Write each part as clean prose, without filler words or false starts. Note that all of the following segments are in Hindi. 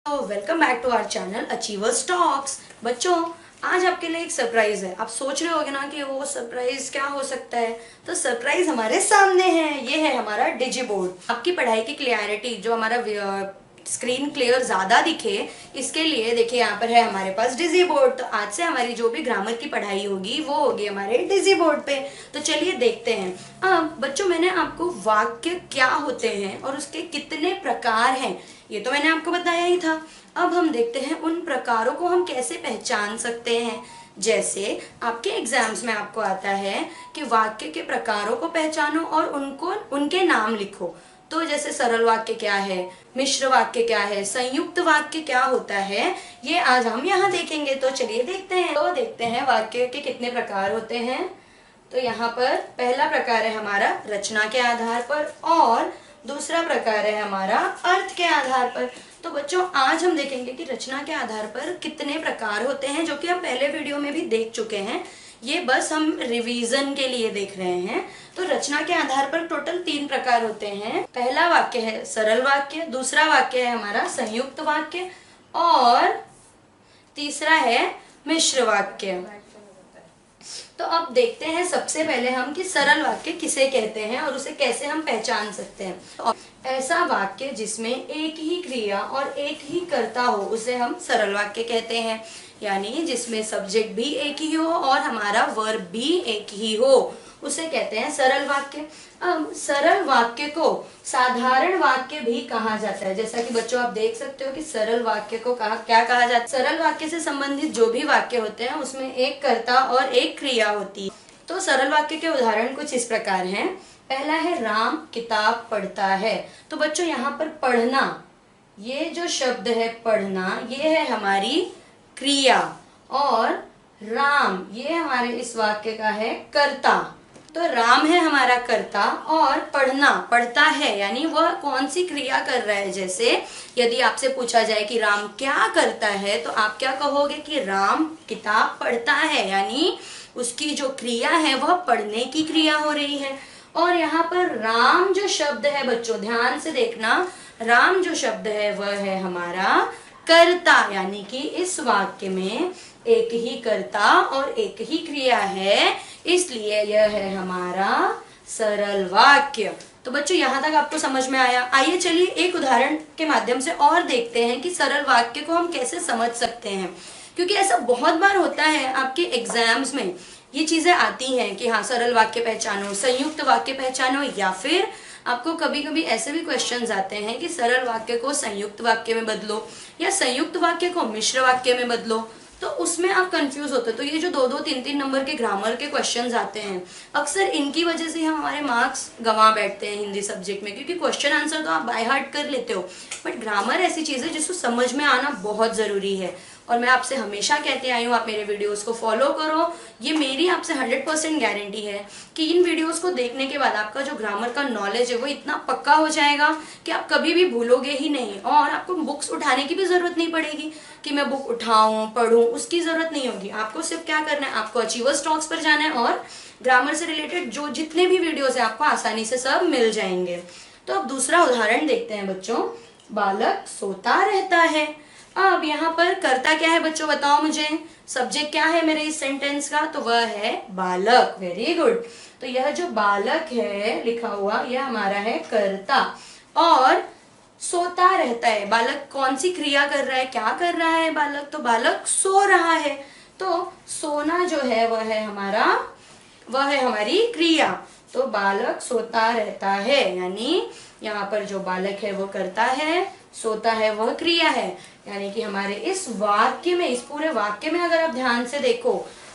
Welcome back to our channel achievers talks. बच्चों, आज आपके लिए एक सरप्राइज है। आप सोच रहे होगे ना कि वो सरप्राइज क्या हो सकता है। तो सरप्राइज हमारे सामने है। ये है हमारा डिजी बोर्ड। आपकी पढ़ाई की क्लियरिटी, जो हमारा स्क्रीन क्लियर ज्यादा दिखे, इसके लिए देखिए यहाँ पर है हमारे पास डिजी बोर्ड। तो आज से हमारी जो भी ग्रामर की पढ़ाई होगी वो होगी हमारे डिजी बोर्ड पे। तो चलिए देखते हैं। अब बच्चों, मैंने आपको वाक्य क्या होते हैं और उसके कितने प्रकार हैं ये तो मैंने आपको बताया ही था। अब हम देखते हैं उन प्रकारों को हम कैसे पहचान सकते हैं। जैसे आपके एग्जाम्स में आपको आता है कि वाक्य के प्रकारों को पहचानो और उनके नाम लिखो। तो जैसे सरल वाक्य क्या है, मिश्र वाक्य क्या है, संयुक्त वाक्य क्या होता है, ये आज हम यहाँ देखेंगे। तो चलिए देखते हैं। तो देखते हैं वाक्य के कितने प्रकार होते हैं। तो यहाँ पर पहला प्रकार है हमारा रचना के आधार पर और दूसरा प्रकार है हमारा अर्थ के आधार पर। तो बच्चों, आज हम देखेंगे कि रचना के आधार पर कितने प्रकार होते हैं, जो कि हम पहले वीडियो में भी देख चुके हैं। ये बस हम रिवीजन के लिए देख रहे हैं। तो रचना के आधार पर टोटल 3 प्रकार होते हैं। पहला वाक्य है सरल वाक्य, दूसरा वाक्य है हमारा संयुक्त वाक्य और तीसरा है मिश्र वाक्य। तो अब देखते हैं सबसे पहले हम कि सरल वाक्य किसे कहते हैं और उसे कैसे हम पहचान सकते हैं। तो ऐसा वाक्य जिसमें एक ही क्रिया और एक ही कर्ता हो उसे हम सरल वाक्य कहते हैं। यानी जिसमें सब्जेक्ट भी एक ही हो और हमारा वर्ब भी एक ही हो, उसे कहते हैं सरल वाक्य। अब सरल वाक्य को साधारण वाक्य भी कहा जाता है। जैसा कि बच्चों आप देख सकते हो कि सरल वाक्य को क्या कहा जाता है। सरल वाक्य से संबंधित जो भी वाक्य होते हैं उसमें एक कर्ता और एक क्रिया होती है। तो सरल वाक्य के उदाहरण कुछ इस प्रकार हैं। पहला है राम किताब पढ़ता है। तो बच्चों, यहाँ पर पढ़ना, ये जो शब्द है पढ़ना, ये है हमारी क्रिया और राम ये हमारे इस वाक्य का है कर्ता। तो राम है हमारा कर्ता और पढ़ना पढ़ता है, यानी वह कौन सी क्रिया कर रहा है। जैसे यदि आपसे पूछा जाए कि राम क्या करता है, तो आप क्या कहोगे कि राम किताब पढ़ता है, यानी उसकी जो क्रिया है वह पढ़ने की क्रिया हो रही है। और यहाँ पर राम जो शब्द है बच्चों, ध्यान से देखना, राम जो शब्द है वह है हमारा कर्ता, यानी कि इस वाक्य में एक ही कर्ता और एक ही क्रिया है, इसलिए यह है हमारा सरल वाक्य। तो बच्चों, यहाँ तक आपको समझ में आया। आइए चलिए एक उदाहरण के माध्यम से और देखते हैं कि सरल वाक्य को हम कैसे समझ सकते हैं। क्योंकि ऐसा बहुत बार होता है आपके एग्जाम्स में, ये चीजें आती हैं कि हाँ सरल वाक्य पहचानो, संयुक्त वाक्य पहचानो, या फिर आपको कभी कभी ऐसे भी क्वेश्चंस आते हैं कि सरल वाक्य को संयुक्त वाक्य में बदलो या संयुक्त वाक्य को मिश्र वाक्य में बदलो। तो उसमें आप कंफ्यूज होते हो। तो ये जो 2-2, 3-3 नंबर के ग्रामर के क्वेश्चंस आते हैं, अक्सर इनकी वजह से हम हमारे मार्क्स गंवा बैठते हैं हिंदी सब्जेक्ट में। क्योंकि क्वेश्चन आंसर तो आप बाय हार्ट कर लेते हो, बट ग्रामर ऐसी चीज है जिसको समझ में आना बहुत जरूरी है। और मैं आपसे हमेशा कहते आई हूँ, आप मेरे वीडियोस को फॉलो करो। ये मेरी आपसे 100% गारंटी है कि इन वीडियोस को देखने के बाद आपका जो ग्रामर का नॉलेज है वो इतना पक्का हो जाएगा कि आप कभी भी भूलोगे ही नहीं। और आपको बुक्स उठाने की भी जरूरत नहीं पड़ेगी कि मैं बुक उठाऊं पढ़ूं, उसकी जरूरत नहीं होगी। आपको सिर्फ क्या करना है, आपको अचीवर्स टॉक्स पर जाना है और ग्रामर से रिलेटेड जो जितने भी वीडियोस है आपको आसानी से सब मिल जाएंगे। तो अब दूसरा उदाहरण देखते हैं बच्चों। बालक सोता रहता है। अब यहाँ पर कर्ता क्या है बच्चों, बताओ मुझे। सब्जेक्ट क्या है मेरे इस सेंटेंस का, तो वह है बालक। Very good. तो यह जो बालक है लिखा हुआ, यह हमारा है कर्ता और सोता रहता है। बालक कौन सी क्रिया कर रहा है, क्या कर रहा है बालक, तो बालक सो रहा है। तो सोना जो है वह है हमारी क्रिया। तो बालक सोता रहता है, यानी यहाँ पर जो बालक है वो कर्ता है, सोता है वह क्रिया है। यानी कि हमारे इस वाक्य में, इस पूरे वाक्य में अगर आप ध्यान से देखो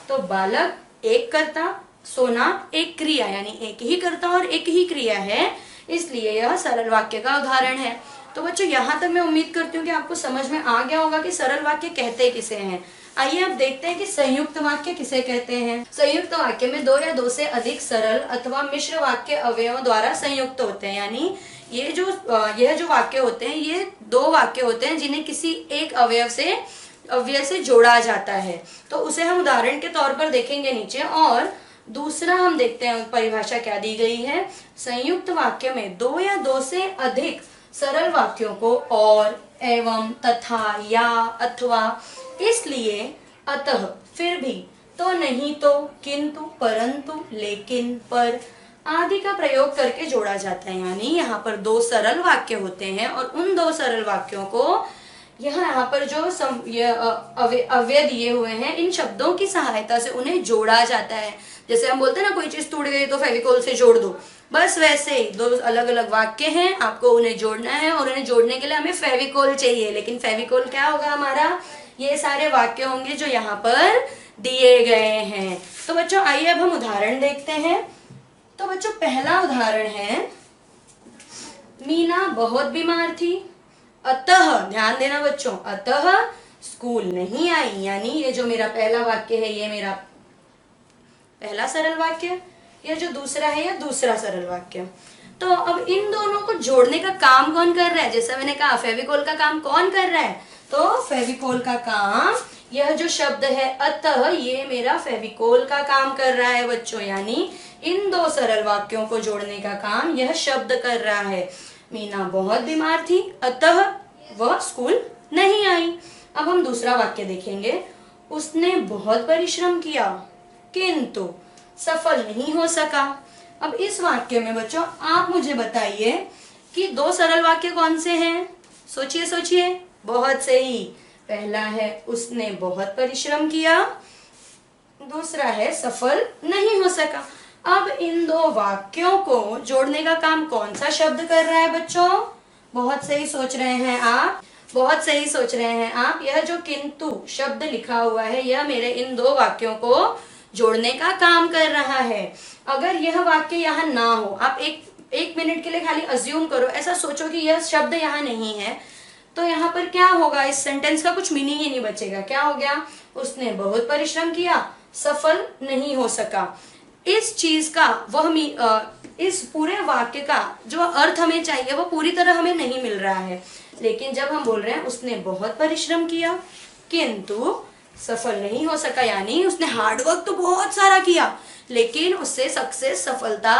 तो बालक एक कर्ता, सोना एक क्रिया, यानी एक ही कर्ता और एक ही क्रिया है, इसलिए यह सरल वाक्य का उदाहरण है। तो बच्चों, यहाँ तक मैं उम्मीद करती हूँ कि आपको समझ में आ गया होगा कि सरल वाक्य कहते किसे हैं। आइए अब देखते हैं कि संयुक्त वाक्य किसे कहते हैं। संयुक्त वाक्य में 2 या 2 से अधिक सरल अथवा मिश्र वाक्य अवयवों द्वारा संयुक्त होते हैं। यानी यह जो वाक्य होते हैं, ये 2 वाक्य होते हैं जिन्हें किसी एक अवयव से जोड़ा जाता है। तो उसे हम उदाहरण के तौर पर देखेंगे नीचे। और दूसरा हम देखते हैं परिभाषा क्या दी गई है। संयुक्त वाक्य में 2 या 2 से अधिक सरल वाक्यों को और एवं, तथा, या, अथवा, इसलिए, अतः, फिर भी, तो, नहीं तो, किंतु, परंतु, लेकिन, पर आदि का प्रयोग करके जोड़ा जाता है। यानी यहाँ पर दो सरल वाक्य होते हैं और उन दो सरल वाक्यों को यहाँ पर जो अव्यय दिए हुए हैं इन शब्दों की सहायता से उन्हें जोड़ा जाता है। जैसे हम बोलते हैं ना, कोई चीज टूट गई तो फेविकोल से जोड़ दो, बस वैसे ही दो अलग अलग वाक्य हैं, आपको उन्हें जोड़ना है और उन्हें जोड़ने के लिए हमें फेविकोल चाहिए। लेकिन फेविकोल क्या होगा हमारा, ये सारे वाक्य होंगे जो यहाँ पर दिए गए हैं। तो बच्चों आइए अब हम उदाहरण देखते हैं। तो बच्चों पहला उदाहरण है, मीना बहुत बीमार थी, अतः, ध्यान देना बच्चों, अतः स्कूल नहीं आई। यानी ये जो मेरा पहला वाक्य है ये मेरा पहला सरल वाक्य, यह जो दूसरा है यह दूसरा सरल वाक्य। तो अब इन दोनों को जोड़ने का काम कौन कर रहा है? जैसा मैंने कहा फेविकोल का काम कौन कर रहा है? तो फेविकोल का काम, यह जो शब्द है अतः, ये मेरा फेविकोल का काम कर रहा है बच्चों। यानी इन दो सरल वाक्यों को जोड़ने का काम यह शब्द कर रहा है। मीना बहुत बीमार थी, अतः वह स्कूल नहीं आई। अब हम दूसरा वाक्य देखेंगे, उसने बहुत परिश्रम किया किंतु सफल नहीं हो सका। अब इस वाक्य में बच्चों आप मुझे बताइए कि दो सरल वाक्य कौन से हैं? सोचिए सोचिए। बहुत सही, पहला है उसने बहुत परिश्रम किया, दूसरा है सफल नहीं हो सका। अब इन दो वाक्यों को जोड़ने का काम कौन सा शब्द कर रहा है बच्चों? बहुत सही सोच रहे हैं आप, बहुत सही सोच रहे हैं आप। यह जो किंतु शब्द लिखा हुआ है यह मेरे इन दो वाक्यों को जोड़ने का काम कर रहा है। अगर यह वाक्य यहाँ ना हो, आप एक मिनट के लिए खाली अज्यूम करो, ऐसा सोचो कि यह शब्द यहाँ नहीं है, तो यहाँ पर क्या होगा? इस सेंटेंस का कुछ मीनिंग ही नहीं बचेगा। क्या हो गया? उसने बहुत परिश्रम किया, सफल नहीं हो सका। इस चीज का इस पूरे वाक्य का जो अर्थ हमें चाहिए वो पूरी तरह हमें नहीं मिल रहा है। लेकिन जब हम बोल रहे हैं उसने बहुत परिश्रम किया किंतु सफल नहीं हो सका, यानी उसने हार्डवर्क तो बहुत सारा किया लेकिन उससे सक्सेस, सफलता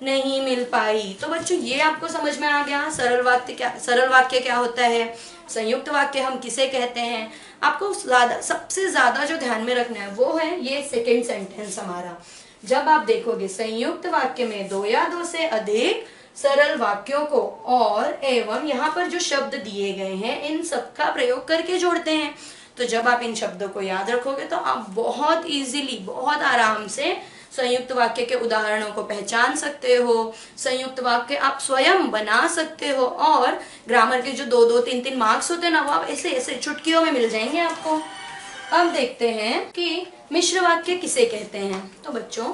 नहीं मिल पाई। तो बच्चों ये आपको समझ में आ गया सरल वाक्य क्या होता है, संयुक्त वाक्य हम किसे कहते हैं। आपको सबसे ज्यादा जो ध्यान में रखना है वो है ये सेकेंड सेंटेंस हमारा। जब आप देखोगे संयुक्त वाक्य में दो या दो से अधिक सरल वाक्यों को और एवं यहाँ पर जो शब्द दिए गए हैं इन सब का प्रयोग करके जोड़ते हैं, तो जब आप इन शब्दों को याद रखोगे तो आप बहुत इजीली, बहुत आराम से संयुक्त वाक्य के उदाहरणों को पहचान सकते हो, संयुक्त वाक्य आप स्वयं बना सकते हो और ग्रामर के जो 2-2, 3-3 मार्क्स होते हैं ना वो आप ऐसे ऐसे चुटकियों में मिल जाएंगे आपको। अब देखते हैं कि मिश्र वाक्य किसे कहते हैं। तो बच्चों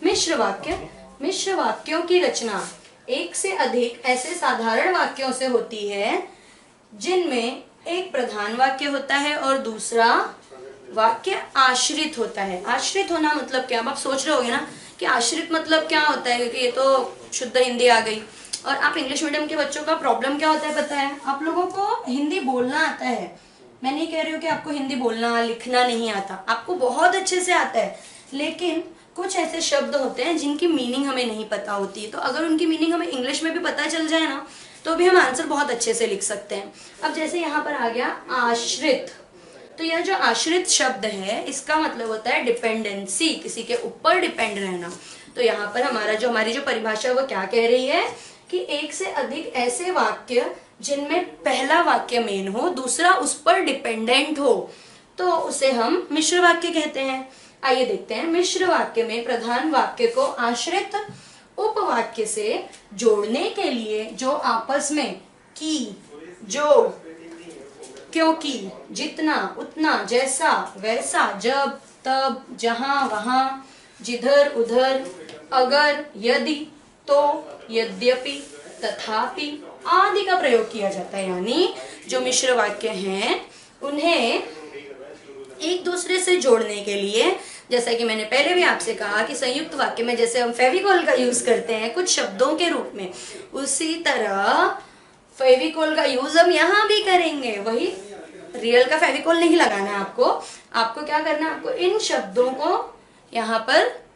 मिश्र वाक्यों की रचना एक से अधिक ऐसे साधारण वाक्यों से होती है जिनमें एक प्रधान वाक्य होता है और दूसरा वाक्य आश्रित होता है। आश्रित होना मतलब क्या? अब आप सोच रहे होगे ना कि आश्रित मतलब क्या होता है, क्योंकि ये तो शुद्ध हिंदी आ गई। और आप इंग्लिश मीडियम के बच्चों का प्रॉब्लम क्या होता है पता है? आप लोगों को हिंदी बोलना आता है, मैं नहीं कह रही हूँ कि आपको हिंदी बोलना लिखना नहीं आता, आपको बहुत अच्छे से आता है, लेकिन कुछ ऐसे शब्द होते हैं जिनकी मीनिंग हमें नहीं पता होती है। तो अगर उनकी मीनिंग हमें इंग्लिश में भी पता चल जाए ना तो भी हम आंसर बहुत अच्छे से लिख सकते हैं। अब जैसे यहाँ पर आ गया आश्रित, तो यह जो आश्रित शब्द है इसका मतलब होता है डिपेंडेंसी, किसी के ऊपर डिपेंड रहना। तो यहाँ पर हमारी जो परिभाषा वो क्या कह रही है कि एक से अधिक ऐसे वाक्य जिनमें पहला वाक्य मेन हो, दूसरा उस पर डिपेंडेंट हो, तो उसे हम मिश्र वाक्य कहते हैं। आइए देखते हैं, मिश्र वाक्य में प्रधान वाक्य को आश्रित उपवाक्य से जोड़ने के लिए जो आपस में की, जो, क्योंकि, जितना, उतना, जैसा, वैसा, जब, तब, जहां, वहां, जिधर, उधर, अगर, यदि, तो, यद्यपि, तथापि आदि का प्रयोग किया जाता है। यानी जो मिश्र वाक्य हैं उन्हें एक दूसरे से जोड़ने के लिए, जैसा कि मैंने पहले भी आपसे कहा कि संयुक्त वाक्य में जैसे हम फेविकोल का यूज करते हैं कुछ शब्दों के रूप में, उसी तरह फेविकोल का यूज हम यहाँ भी करेंगे। वही रियल का फेविकोल नहीं लगाना है आपको क्या करना है, आपको इन शब्दों को यहाँ पर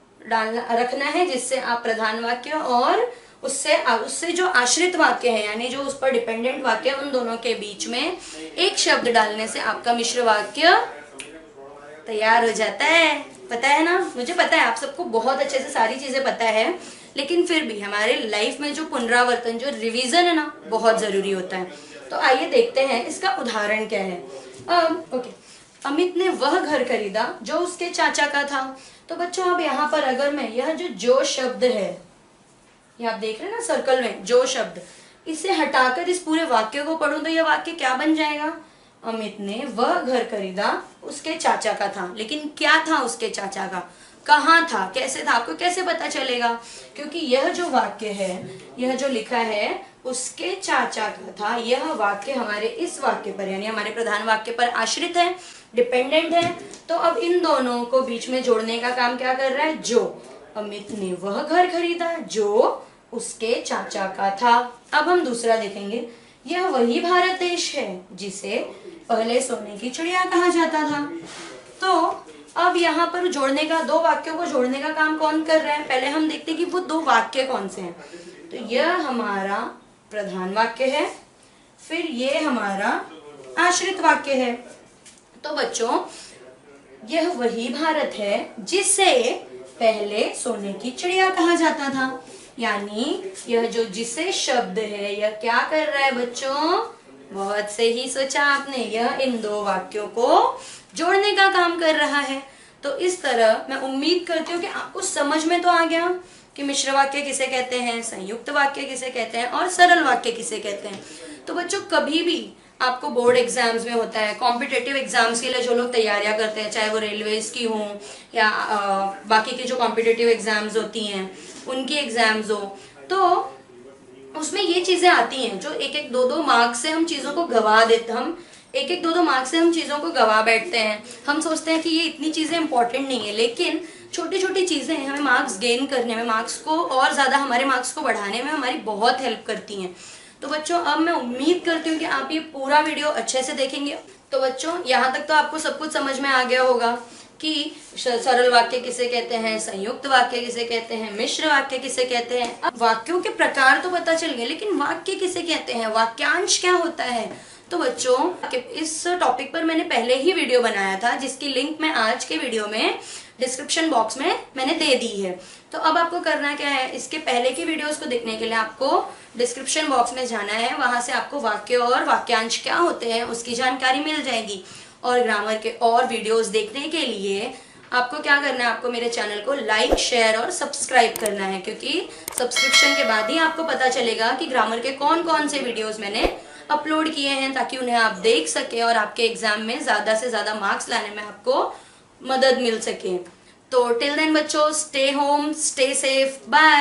रखना है जिससे आप प्रधान वाक्य और उससे उससे जो आश्रित वाक्य है यानी जो उस पर डिपेंडेंट वाक्य है, उन दोनों के बीच में एक शब्द डालने से आपका मिश्र वाक्य तैयार हो जाता है। पता है ना, मुझे पता है आप सबको बहुत अच्छे से सारी चीजें पता है, लेकिन फिर भी हमारे लाइफ में जो पुनरावर्तन, जो रिवीजन है ना, बहुत जरूरी होता है। तो आइए देखते हैं इसका उदाहरण क्या है। ओके, अमित ने वह घर खरीदा जो उसके चाचा का था। तो बच्चों अब यहाँ पर अगर मैं यह जो शब्द है, ये आप देख रहे हैं ना सर्कल में, जो शब्द, इसे हटाकर इस पूरे वाक्य को पढ़ूं तो यह वाक्य क्या बन जाएगा? अमित ने वह घर खरीदा उसके चाचा का था। लेकिन क्या था उसके चाचा का, कहाँ था, कैसे था, आपको कैसे पता चलेगा? क्योंकि यह जो वाक्य है, यह जो लिखा है उसके चाचा का था, यह वाक्य हमारे इस वाक्य पर यानी हमारे प्रधान वाक्य पर आश्रित है, डिपेंडेंट है। तो अब इन दोनों को बीच में जोड़ने का काम क्या कर रहा है? जो। अमित ने वह घर खरीदा जो उसके चाचा का था। अब हम दूसरा देखेंगे। यह वही भारत देश है जिसे पहले सोने की चिड़िया कहा जाता था। तो अब यहाँ पर जोड़ने का, दो वाक्यों को जोड़ने का काम कौन कर रहा है? पहले हम देखते हैं कि वो दो वाक्य कौन से हैं। तो यह हमारा प्रधान वाक्य है, फिर ये हमारा आश्रित वाक्य है। तो बच्चों, यह वही भारत है जिसे पहले सोने की चिड़िया कहा जाता था, यानी यह जो जिसे शब्द है यह क्या कर रहा है बच्चों? बहुत सही सोचा आपने, यह इन दो वाक्यों को जोड़ने का काम कर रहा है। तो इस तरह मैं उम्मीद करती हूँ कि आपको समझ में तो आ गया कि मिश्र वाक्य किसे कहते हैं, संयुक्त वाक्य किसे कहते हैं और सरल वाक्य किसे कहते हैं। तो बच्चों, कभी भी आपको बोर्ड एग्जाम्स में होता है, कॉम्पिटेटिव एग्जाम्स के लिए जो लोग तैयारियां करते हैं, चाहे वो रेलवेज की हों या बाकी की जो कॉम्पिटेटिव एग्जाम्स होती हैं उनकी एग्जाम्स हो, तो उसमें ये चीजें आती हैं जो एक एक दो दो मार्क्स से हम चीजों को गवा देते, हम एक एक दो दो मार्क्स से हम चीजों को गवा बैठते हैं। हम सोचते हैं कि ये इतनी चीजें इंपॉर्टेंट नहीं है, लेकिन छोटी छोटी चीजें हमें मार्क्स गेन करने में, मार्क्स को और ज्यादा, हमारे मार्क्स को बढ़ाने में हमारी बहुत हेल्प करती हैं। तो बच्चों, अब मैं उम्मीद करती हूँ कि आप ये पूरा वीडियो अच्छे से देखेंगे। तो बच्चों, यहाँ तक तो आपको सब कुछ समझ में आ गया होगा कि सरल वाक्य किसे कहते हैं, संयुक्त वाक्य किसे कहते हैं, मिश्र वाक्य किसे कहते हैं। अब वाक्यों के प्रकार तो पता चल गए, लेकिन वाक्य किसे कहते हैं, वाक्यांश क्या होता है? तो बच्चों, इस टॉपिक पर मैंने पहले ही वीडियो बनाया था जिसकी लिंक मैं आज के वीडियो में डिस्क्रिप्शन बॉक्स में मैंने दे दी है। तो अब आपको करना क्या है, इसके पहले की वीडियोस को देखने के लिए आपको डिस्क्रिप्शन बॉक्स में जाना है, वहां से आपको वाक्य और वाक्यांश क्या होते हैं उसकी जानकारी मिल जाएगी। और ग्रामर के और वीडियोस देखने के लिए आपको क्या करना है, आपको मेरे चैनल को लाइक, शेयर और सब्सक्राइब करना है, क्योंकि सब्सक्रिप्शन के बाद ही आपको पता चलेगा कि ग्रामर के कौन कौन से वीडियोस मैंने अपलोड किए हैं, ताकि उन्हें आप देख सके और आपके एग्जाम में ज्यादा से ज्यादा मार्क्स लाने में आपको मदद मिल सके। तो टिल देन बच्चों, stay home, stay safe, bye.